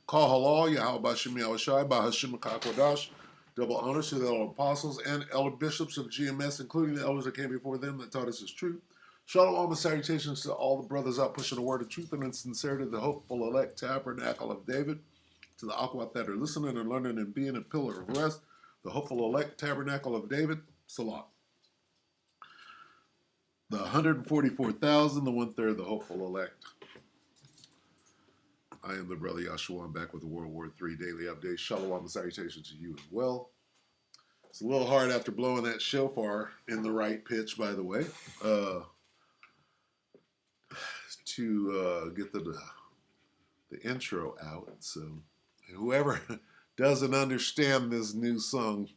Call halal, Yahweh Bashim Yahushai, Bahashim Kakwadash. Double honors to the elder apostles and elder bishops of GMS, including the elders that came before them that taught us his truth. Shalom and salutations to all the brothers out pushing the word of truth and in sincerity, the hopeful elect tabernacle of David, to the Aquat that are listening and learning and being a pillar of rest, the hopeful elect tabernacle of David, Salah. The 144,000, the 1/3, the hopeful elect. I am the brother Yahshua. I'm back with the World War III Daily Update. Shalom and salutations to you as well. It's a little hard after blowing that shofar in the right pitch, by the way, to get the intro out. So whoever doesn't understand this new song,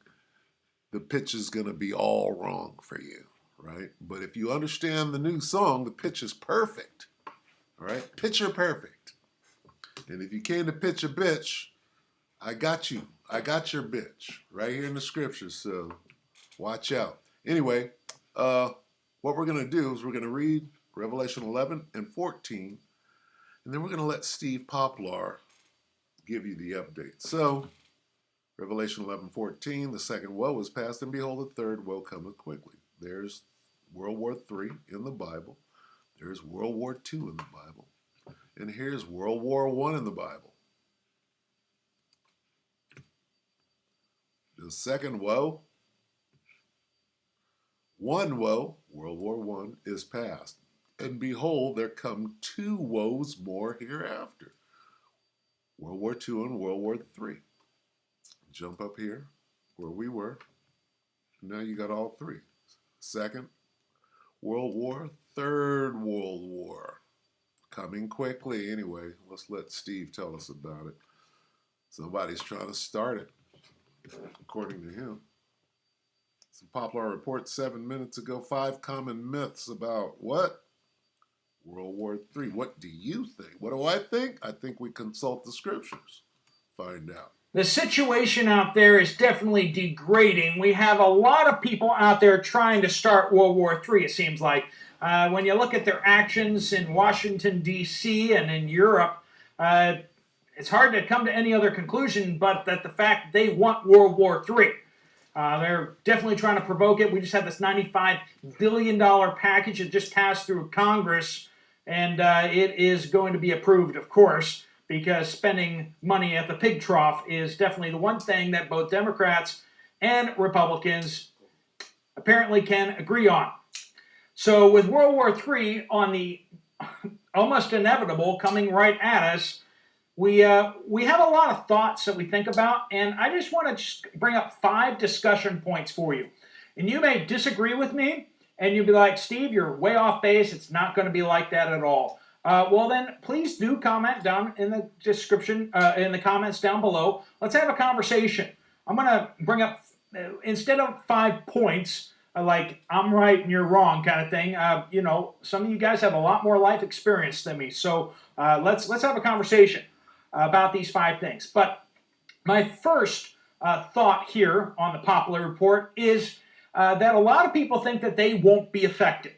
the pitch is going to be all wrong for you, right? But if you understand the new song, the pitch is perfect, all right? Picture perfect. And if you came to pitch a bitch, I got you. I got your bitch right here in the scriptures, so watch out. Anyway, what we're going to do is we're going to read Revelation 11 and 14, and then we're going to let Steve Poplar give you the update. So, Revelation 11:14, the second woe is past, and behold, the third woe cometh quickly. There's World War III in the Bible. There's World War II in the Bible. And here's World War I in the Bible. The second woe, one woe, World War I, is past. And behold, there come two woes more hereafter. World War II and World War III. Jump up here where we were. Now you got all three. Second World War, Third World War. Coming quickly. Anyway, let's let Steve tell us about it. Somebody's trying to start it, according to him. Some Poplar report 7 minutes ago. 5 common myths about what? World War III. What do you think? What do I think? I think we consult the scriptures. Find out. The situation out there is definitely degrading. We have a lot of people out there trying to start World War III, it seems like. When you look at their actions in Washington, D.C. and in Europe, it's hard to come to any other conclusion but that the fact they want World War III. They're definitely trying to provoke it. We just had this $95 billion package that just passed through Congress, and it is going to be approved, of course, because spending money at the pig trough is definitely the one thing that both Democrats and Republicans apparently can agree on. So with World War III on the almost inevitable coming right at us, we have a lot of thoughts that we think about, and I just want to bring up 5 discussion points for you. And you may disagree with me, and you'll be like, Steve, you're way off base. It's not going to be like that at all. Well, then please do comment down in the description, in the comments down below. Let's have a conversation. I'm going to bring up, instead of 5 points, like I'm right and you're wrong kind of thing. You know, some of you guys have a lot more life experience than me, so let's have a conversation about these 5 things. But my first thought here on the Poplar report is that a lot of people think that they won't be affected.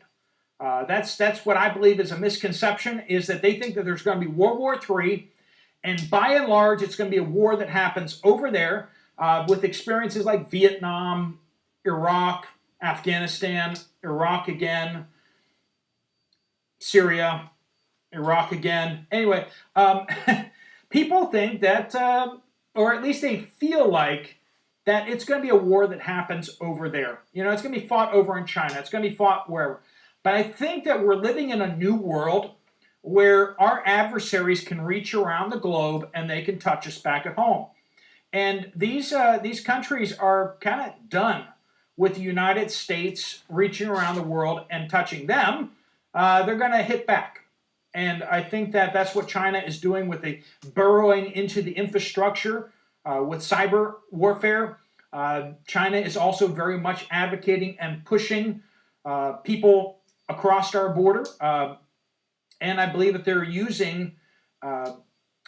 That's what I believe is a misconception, is that they think that there's going to be World War III, and by and large, it's going to be a war that happens over there with experiences like Vietnam, Iraq, Afghanistan, Iraq again, Syria, Iraq again. Anyway, people think that, or at least they feel like, that it's going to be a war that happens over there. You know, it's going to be fought over in China. It's going to be fought wherever. But I think that we're living in a new world where our adversaries can reach around the globe and they can touch us back at home. And these countries are kind of done with the United States reaching around the world and touching them. They're going to hit back. And I think that that's what China is doing with the burrowing into the infrastructure with cyber warfare. China is also very much advocating and pushing people across our border. And I believe that they're using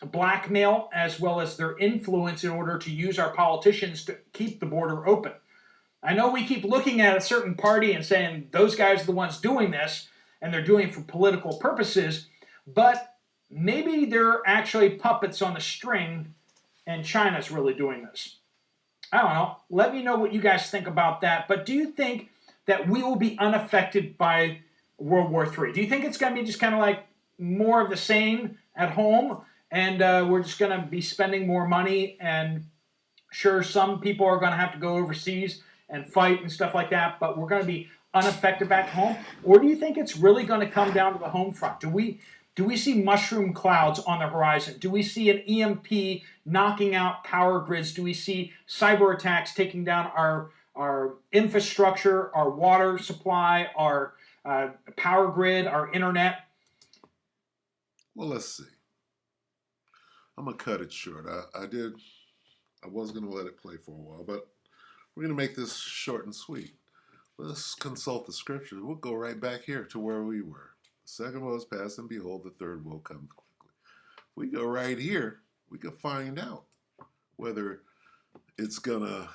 blackmail as well as their influence in order to use our politicians to keep the border open. I know we keep looking at a certain party and saying those guys are the ones doing this, and they're doing it for political purposes, but maybe they're actually puppets on the string and China's really doing this. I don't know. Let me know what you guys think about that. But do you think that we will be unaffected by World War III? Do you think it's going to be just kind of like more of the same at home, and we're just going to be spending more money? And sure, some people are going to have to go overseas and fight and stuff like that, but we're going to be unaffected back home? Or do you think it's really going to come down to the home front? Do we see mushroom clouds on the horizon? Do we see an EMP knocking out power grids? Do we see cyber attacks taking down our infrastructure, our water supply, our power grid, our internet? Well, let's see. I'm gonna cut it short. I was gonna let it play for a while, but we're gonna make this short and sweet. Let's consult the scriptures. We'll go right back here to where we were. The second woe is past, and behold, the third will come quickly. If we go right here, we can find out whether it's gonna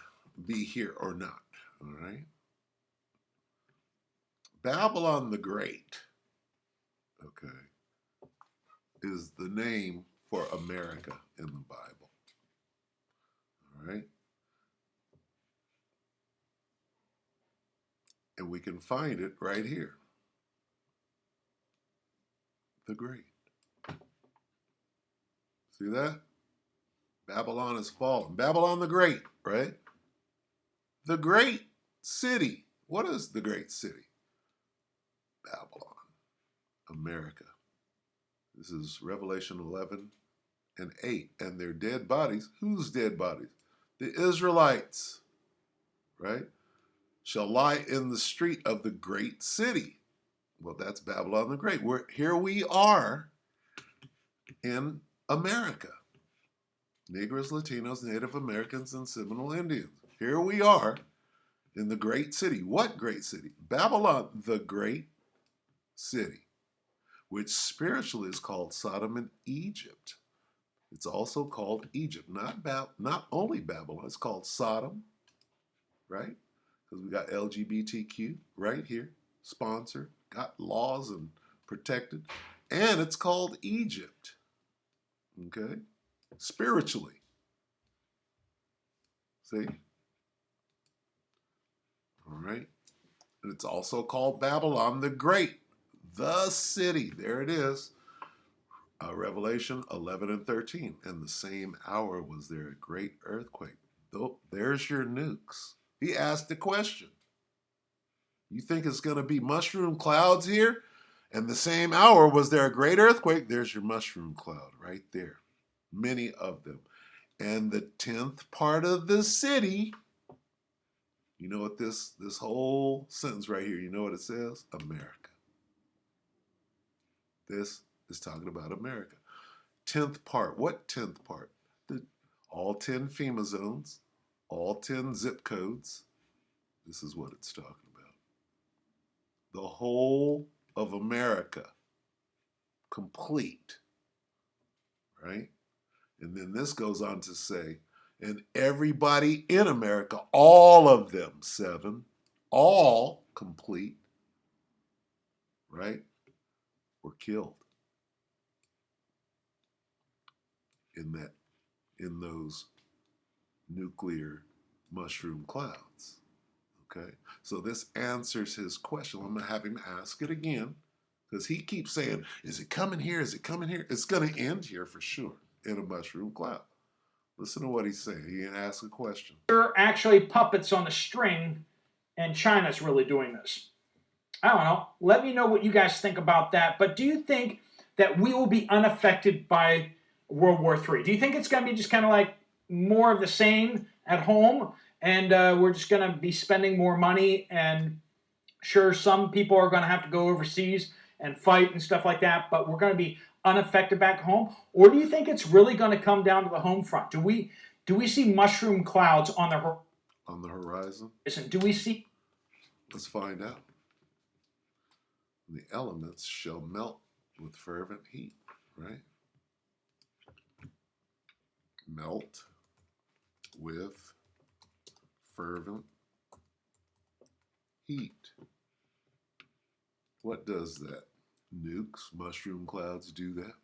be here or not. All right. Babylon the Great, okay, is the name for America in the Bible. All right. And we can find it right here. The Great. See that? Babylon has fallen. Babylon the Great, right? The great city. What is the great city? Babylon, America. This is Revelation 11 and 8. And their dead bodies. Whose dead bodies? The Israelites, right? Shall lie in the street of the great city. Well, that's Babylon the Great. Here we are in America. Negroes, Latinos, Native Americans, and Seminole Indians. Here we are in the great city. What great city? Babylon, the great city, which spiritually is called Sodom and Egypt. It's also called Egypt, not only Babylon. It's called Sodom, right? Because we got LGBTQ right here, sponsored, got laws and protected, and it's called Egypt. Okay, spiritually. See? All right. And it's also called Babylon the Great, the city. There it is. Revelation 11 and 13. In the same hour was there a great earthquake. There's your nukes. He asked the question. You think it's going to be mushroom clouds here? And the same hour was there a great earthquake. There's your mushroom cloud right there. Many of them. And the 10th part of the city, you know what this whole sentence right here, you know what it says? America. This is talking about America. 10th part. What 10th part? All 10 FEMA zones, all 10 zip codes. This is what it's talking about. The whole of America, complete, right? And then this goes on to say, and everybody in America, all of them, 7, all complete, right, were killed in those nuclear mushroom clouds. Okay, so this answers his question. I'm gonna have him ask it again because he keeps saying, "Is it coming here? Is it coming here?" It's gonna end here for sure in a mushroom cloud. Listen to what he's saying. He asks a question. They're actually puppets on the string, and China's really doing this. I don't know. Let me know what you guys think about that. But do you think that we will be unaffected by World War III? Do you think it's going to be just kind of like more of the same at home, and we're just going to be spending more money? And sure, some people are going to have to go overseas and fight and stuff like that, but we're going to be unaffected back home? Or do you think it's really going to come down to the home front? Do we see mushroom clouds on the horizon? Do we see? Let's find out. The elements shall melt with fervent heat, right? Melt with fervent heat. What does that? Nukes, mushroom clouds do that.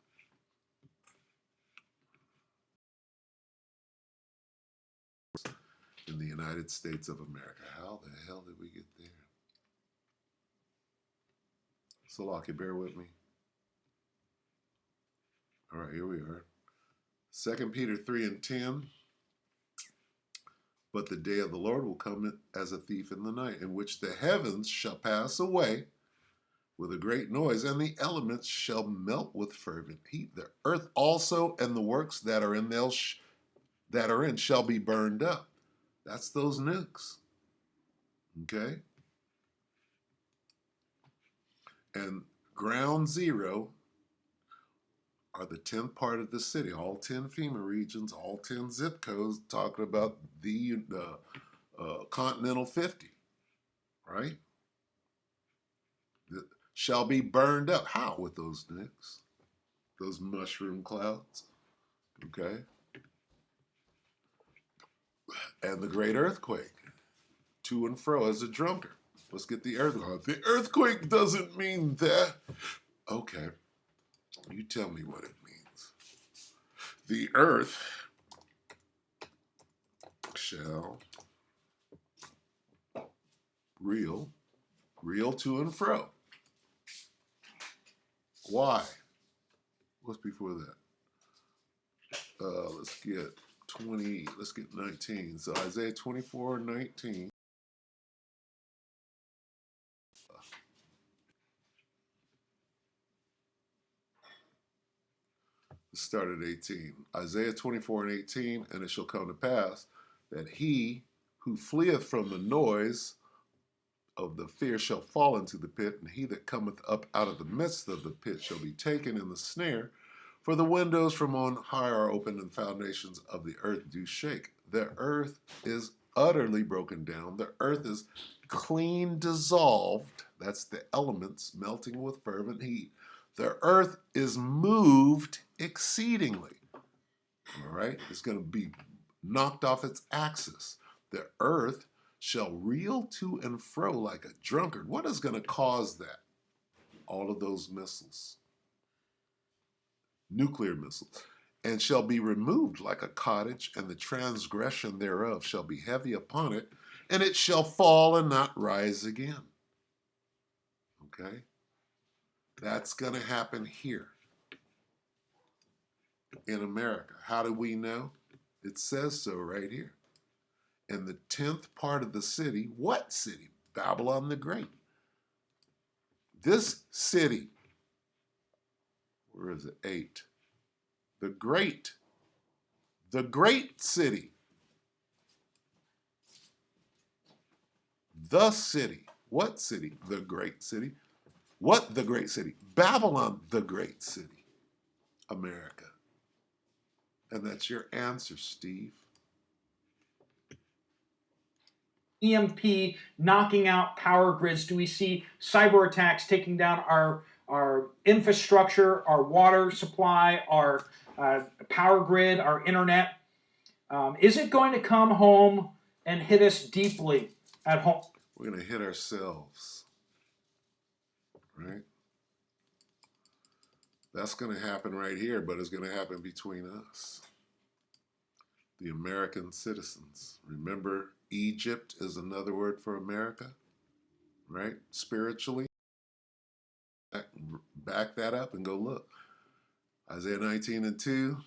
in the United States of America. How the hell did we get there? So, Lockie, bear with me. All right, here we are. 2 Peter 3 and 10. But the day of the Lord will come as a thief in the night, in which the heavens shall pass away with a great noise, and the elements shall melt with fervent heat. The earth also and the works that are in shall be burned up. That's those nukes. Okay? And ground zero are the 10th part of the city, all 10 FEMA regions, all 10 zip codes, talking about the Continental 50, right? That shall be burned up. How? With those nukes, those mushroom clouds, okay? And the great earthquake, to and fro as a drunkard. Let's get the earthquake. The earthquake doesn't mean that. Okay, you tell me what it means. The earth shall reel to and fro. Why? What's before that? Let's get 20, let's get 19. So Isaiah 24:19. Let's start at 18. Isaiah 24:18, and it shall come to pass that he who fleeth from the noise of the fear shall fall into the pit, and he that cometh up out of the midst of the pit shall be taken in the snare. For the windows from on high are opened, and the foundations of the earth do shake. The earth is utterly broken down. The earth is clean dissolved. That's the elements melting with fervent heat. The earth is moved exceedingly. All right? It's going to be knocked off its axis. The earth shall reel to and fro like a drunkard. What is going to cause that? All of those missiles, nuclear missiles, and shall be removed like a cottage, and the transgression thereof shall be heavy upon it, and it shall fall and not rise again. Okay? That's going to happen here in America. How do we know? It says so right here. And the 10th part of the city, what city? Babylon the Great. This city, where is it? 8. The great city. The city. What city? The great city. What the great city? Babylon the great city. America. And that's your answer, Steve. EMP knocking out power grids? Do we see cyber attacks taking down our infrastructure, our water supply, our power grid, our internet? Is it going to come home and hit us deeply at home? We're going to hit ourselves, right? That's going to happen right here, but it's going to happen between us, the American citizens. Remember, Egypt is another word for America, right? Spiritually. Back that up and go look. Isaiah 19:2,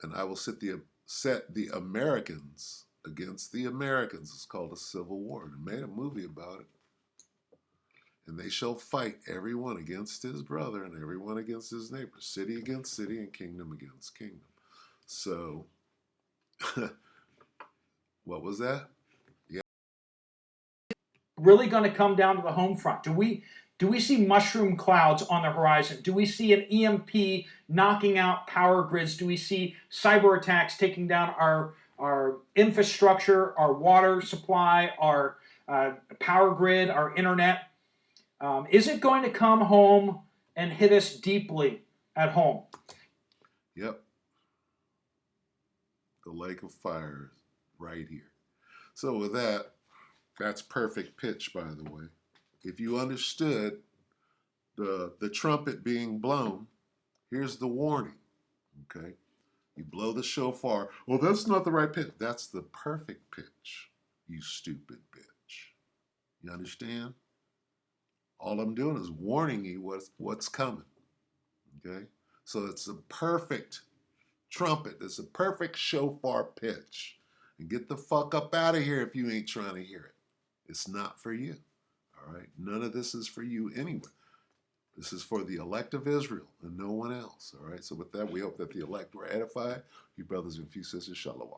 and I will set the Americans against the Americans. It's called a civil war. They made a movie about it. And they shall fight everyone against his brother and everyone against his neighbor, city against city and kingdom against kingdom. So, what was that? Yeah. Really going to come down to the home front? Do we see mushroom clouds on the horizon? Do we see an EMP knocking out power grids? Do we see cyber attacks taking down our infrastructure, our water supply, our power grid, our internet? Is it going to come home and hit us deeply at home? Yep. The lake of fire is right here. So with that, that's perfect pitch, by the way. If you understood the trumpet being blown, here's the warning, okay? You blow the shofar. Well, that's not the right pitch. That's the perfect pitch. you stupid bitch. You understand? All I'm doing is warning you what's coming. Okay? So it's a perfect trumpet. It's a perfect shofar pitch. And get the fuck up out of here if you ain't trying to hear it. It's not for you. All right? None of this is for you anyway. This is for the elect of Israel and no one else. All right? So with that, we hope that the elect were edified. You brothers and few sisters, shalom.